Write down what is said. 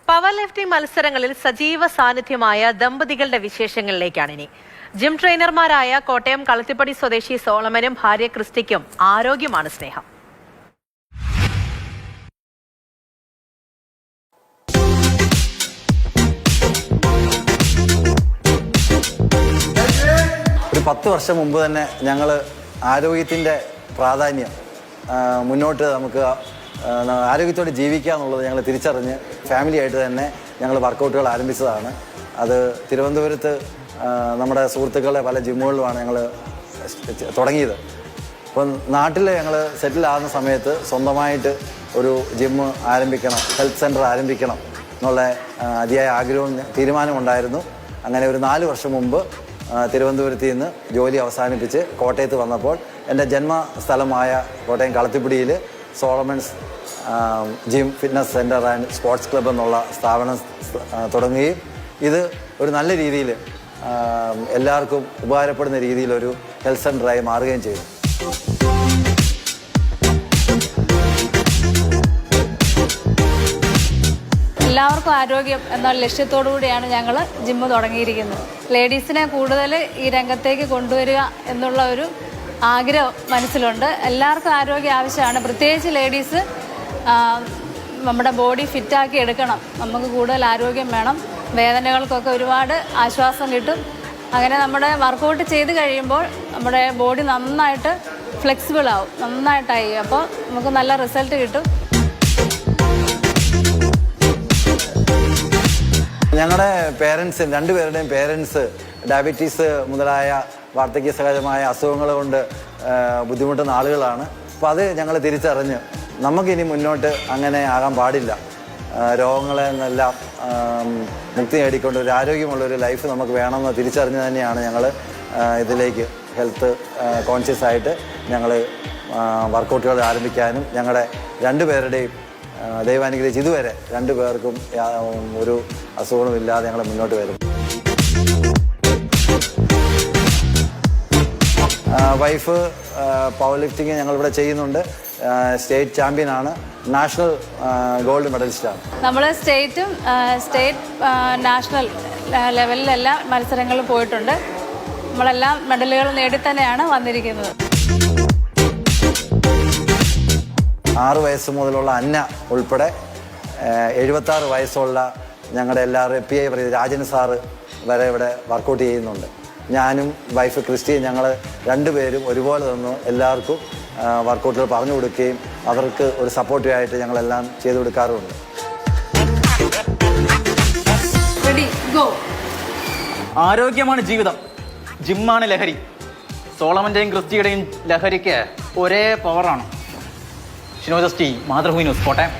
Power lifting മത്സരങ്ങളിൽ സജീവ സാന്നിധ്യമായ ദമ്പതികളുടെ വിശേഷങ്ങളിലേക്കാണ് ഇനി. ജിം ട്രെയിനർമാരായ കോട്ടയം കളത്തിപ്പടി സ്വദേശി സോളമനും ഭാര്യ ക്രിസ്റ്റിക്കും ആരോഗ്യമാണ് സ്നേഹം. ഒരു 10 വർഷം മുമ്പ് തന്നെ ഞങ്ങൾ ആരോഗ്യത്തിൻ്റെ പ്രാധാന്യം മുന്നോട്ട് നമുക്ക് ആരോഗ്യത്തോടെ ജീവിക്കുക എന്നുള്ളത് ഞങ്ങൾ തിരിച്ചറിഞ്ഞ് ഫാമിലിയായിട്ട് തന്നെ ഞങ്ങൾ വർക്കൗട്ടുകൾ ആരംഭിച്ചതാണ്. അത് തിരുവനന്തപുരത്ത് നമ്മുടെ സുഹൃത്തുക്കളെ പല ജിമ്മുകളിലുമാണ് ഞങ്ങൾ തുടങ്ങിയത്. അപ്പം നാട്ടിൽ ഞങ്ങൾ സെറ്റിലാകുന്ന സമയത്ത് സ്വന്തമായിട്ട് ഒരു ജിമ്മ് ആരംഭിക്കണം, ഹെൽത്ത് സെൻറ്റർ ആരംഭിക്കണം എന്നുള്ള അതിയായ ആഗ്രഹവും തീരുമാനമുണ്ടായിരുന്നു. അങ്ങനെ ഒരു 4 വർഷം മുമ്പ് തിരുവനന്തപുരത്ത് നിന്ന് ജോലി അവസാനിപ്പിച്ച് കോട്ടയത്ത് വന്നപ്പോൾ എൻ്റെ ജന്മസ്ഥലമായ കോട്ടയം കളത്തിപ്പിടിയിൽ Solomon's gym fitness centre and sports club എന്നുള്ള സ്ഥാപനം തുടങ്ങുകയും ഇത് ഒരു നല്ല രീതിയിൽ എല്ലാവർക്കും ഉപകാരപ്പെടുന്ന രീതിയിലൊരു ഹെൽത്ത് സെൻ്ററായി മാറുകയും ചെയ്തു. എല്ലാവർക്കും ആരോഗ്യം എന്ന ലക്ഷ്യത്തോടു കൂടിയാണ് ഞങ്ങൾ ജിമ്മ് തുടങ്ങിയിരിക്കുന്നത്. ലേഡീസിനെ കൂടുതൽ ഈ രംഗത്തേക്ക് കൊണ്ടുവരിക എന്നുള്ള ഒരു ആഗ്രഹം മനസ്സിലുണ്ട്. എല്ലാവർക്കും ആരോഗ്യം ആവശ്യമാണ്. പ്രത്യേകിച്ച് ലേഡീസ് നമ്മുടെ ബോഡി ഫിറ്റാക്കി എടുക്കണം. നമുക്ക് കൂടുതൽ ആരോഗ്യം വേണം. വേദനകൾക്കൊക്കെ ഒരുപാട് ആശ്വാസം കിട്ടും. അങ്ങനെ നമ്മുടെ വർക്കൗട്ട് ചെയ്ത് കഴിയുമ്പോൾ നമ്മുടെ ബോഡി നന്നായിട്ട് ഫ്ലെക്സിബിൾ ആവും, നന്നായിട്ടായി. അപ്പോൾ നമുക്ക് നല്ല റിസൾട്ട് കിട്ടും. ഞങ്ങളുടെ പേരൻസ്, രണ്ടുപേരുടെയും പേരൻസ് ഡയബറ്റീസ് മുതലായ വാർദ്ധക്യ സഹജമായ അസുഖങ്ങൾ കൊണ്ട് ബുദ്ധിമുട്ടുന്ന ആളുകളാണ്. അപ്പോൾ അത് ഞങ്ങൾ തിരിച്ചറിഞ്ഞ് നമുക്കിനി മുന്നോട്ട് അങ്ങനെ ആകാൻ പാടില്ല. രോഗങ്ങളിൽ നിന്നെല്ലാം മുക്തി നേടിക്കൊണ്ട് ഒരു ആരോഗ്യമുള്ളൊരു ലൈഫ് നമുക്ക് വേണമെന്ന് തിരിച്ചറിഞ്ഞ് തന്നെയാണ് ഞങ്ങൾ ഇതിലേക്ക് ഹെൽത്ത് കോൺഷ്യസ് ആയിട്ട് ഞങ്ങൾ വർക്കൗട്ടുകൾ ആരംഭിക്കാനും ഞങ്ങളുടെ രണ്ടുപേരുടെയും ദൈവാനുഗ്രഹിച്ച് ഇതുവരെ 2 പേർക്കും ഒരു അസുഖവുമില്ലാതെ ഞങ്ങൾ മുന്നോട്ട് വരും. വൈഫ് പവർ ലിഫ്റ്റിംഗ് ഞങ്ങളിവിടെ ചെയ്യുന്നുണ്ട്. സ്റ്റേറ്റ് ചാമ്പ്യനാണ്, നാഷണൽ ഗോൾഡ് മെഡലിസ്റ്റാണ്. നമ്മൾ സ്റ്റേറ്റ് നാഷണൽ ലെവലിലെല്ലാം മത്സരങ്ങളിൽ പോയിട്ടുണ്ട്. നമ്മളെല്ലാം മെഡലുകൾ നേടി തന്നെയാണ് വന്നിരിക്കുന്നത്. 6 വയസ്സ് മുതലുള്ള അന്ന ഉൾപ്പെടെ 76 വയസ്സുള്ള ഞങ്ങളുടെ എല്ലാവരും PI പറയുന്നത് രാജൻ സാറ് വരെ ഇവിടെ വർക്കൗട്ട് ചെയ്യുന്നുണ്ട്. ഞാനും വൈഫ് ക്രിസ്റ്റിയും ഞങ്ങൾ 2 പേരും ഒരുപോലെ തന്നു എല്ലാവർക്കും വർക്കൗട്ടുകൾ പറഞ്ഞു കൊടുക്കുകയും അവർക്ക് ഒരു സപ്പോർട്ടീവായിട്ട് ഞങ്ങളെല്ലാം ചെയ്തു കൊടുക്കാറുമുണ്ട്. ആരോഗ്യമാണ് ജീവിതം, ജിമ്മാണ് ലഹരി. സോളമൻ്റെയും ക്രിസ്റ്റിയുടെയും ലഹരിക്ക് ഒരേ പവറാണ്. ഷിനോജസ്റ്റി, മാതൃഭൂമി ന്യൂസ്, കോട്ടയം.